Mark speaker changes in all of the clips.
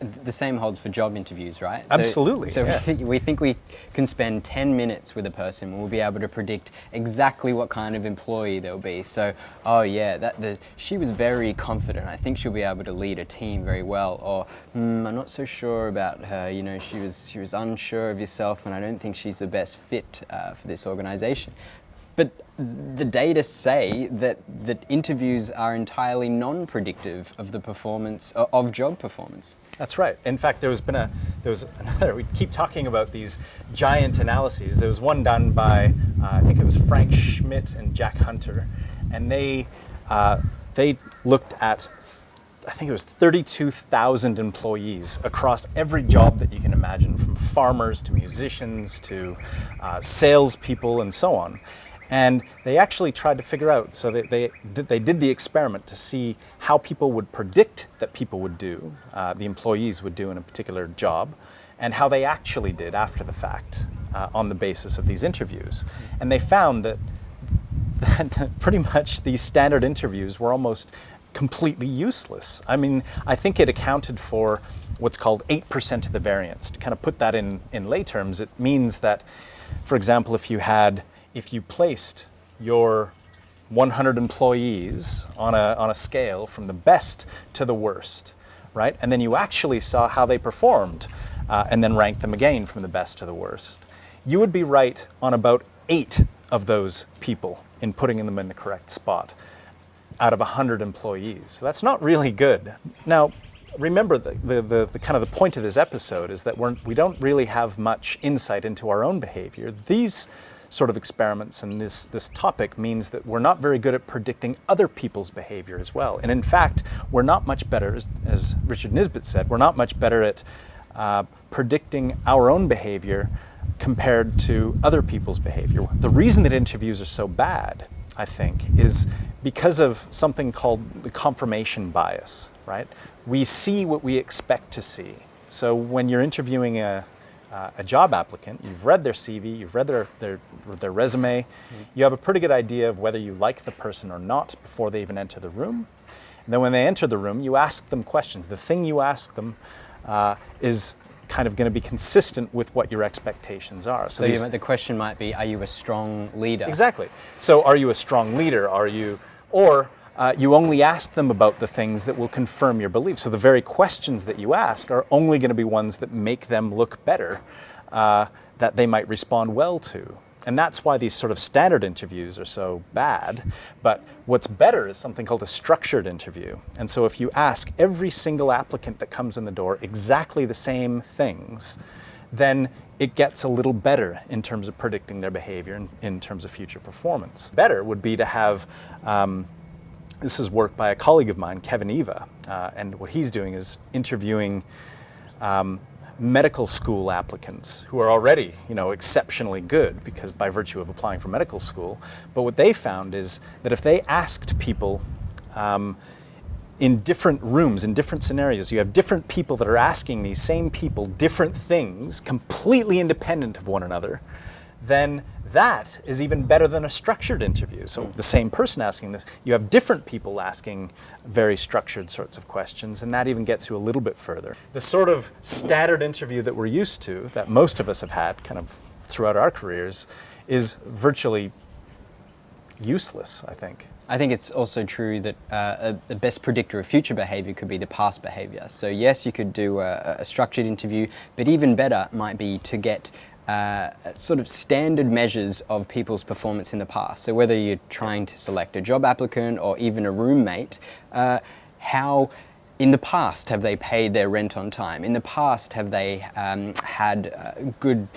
Speaker 1: The same holds for job interviews, right?
Speaker 2: Absolutely.
Speaker 1: So
Speaker 2: yeah.
Speaker 1: we think we can spend 10 minutes with a person and we'll be able to predict exactly what kind of employee they'll be. So, oh yeah, she was very confident. I think she'll be able to lead a team very well. Or, I'm not so sure about her. You know, she was unsure of herself and I don't think she's the best fit for this organization. But the data say that interviews are entirely non-predictive of the performance of job performance.
Speaker 2: That's right. In fact, there was another. We keep talking about these giant analyses. There was one done by I think it was Frank Schmidt and Jack Hunter, and they looked at, I think it was 32,000 employees across every job that you can imagine, from farmers to musicians to salespeople and so on. And they actually tried to figure out, so they did the experiment to see how people would predict that people would do, the employees would do in a particular job, and how they actually did after the fact on the basis of these interviews. And they found that pretty much these standard interviews were almost completely useless. I mean, I think it accounted for what's called 8% of the variance. To kind of put that in lay terms, it means that, for example, if you placed your 100 employees on a scale from the best to the worst, right? And then you actually saw how they performed and then ranked them again from the best to the worst, you would be right on about 8 of those people in putting them in the correct spot out of 100 employees. So that's not really good. Now, remember the kind of the point of this episode is that we don't really have much insight into our own behavior. These sort of experiments and this topic means that we're not very good at predicting other people's behavior as well. And in fact, we're not much better, as Richard Nisbett said, we're not much better at predicting our own behavior compared to other people's behavior. The reason that interviews are so bad, I think, is because of something called the confirmation bias, right? We see what we expect to see. So when you're interviewing a job applicant, you've read their CV, you've read their resume, you have a pretty good idea of whether you like the person or not before they even enter the room. And then when they enter the room, you ask them questions. The thing you ask them is kind of going to be consistent with what your expectations are.
Speaker 1: So the question might be, are you a strong leader?
Speaker 2: Exactly. So are you a strong leader? Or you only ask them about the things that will confirm your beliefs. So the very questions that you ask are only going to be ones that make them look better, that they might respond well to. And that's why these sort of standard interviews are so bad. But what's better is something called a structured interview. And so if you ask every single applicant that comes in the door exactly the same things, then it gets a little better in terms of predicting their behavior and in terms of future performance. Better would be to have, this is work by a colleague of mine, Kevin Eva, and what he's doing is interviewing medical school applicants who are already, exceptionally good because by virtue of applying for medical school. But what they found is that if they asked people in different rooms, in different scenarios, you have different people that are asking these same people different things, completely independent of one another, then that is even better than a structured interview. So the same person asking this, you have different people asking very structured sorts of questions, and that even gets you a little bit further. The sort of standard interview that we're used to, that most of us have had kind of throughout our careers, is virtually useless, I think.
Speaker 1: I think it's also true that the best predictor of future behavior could be the past behavior. So yes, you could do a structured interview, but even better might be to get sort of standard measures of people's performance in the past. So whether you're trying to select a job applicant or even a roommate, how in the past have they paid their rent on time? In the past have they had good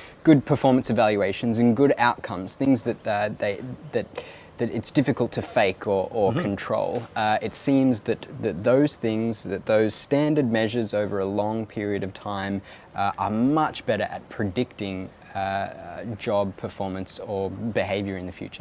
Speaker 1: performance evaluations and good outcomes, things that it's difficult to fake or control. It seems that those standard measures over a long period of time are much better at predicting job performance or behavior in the future.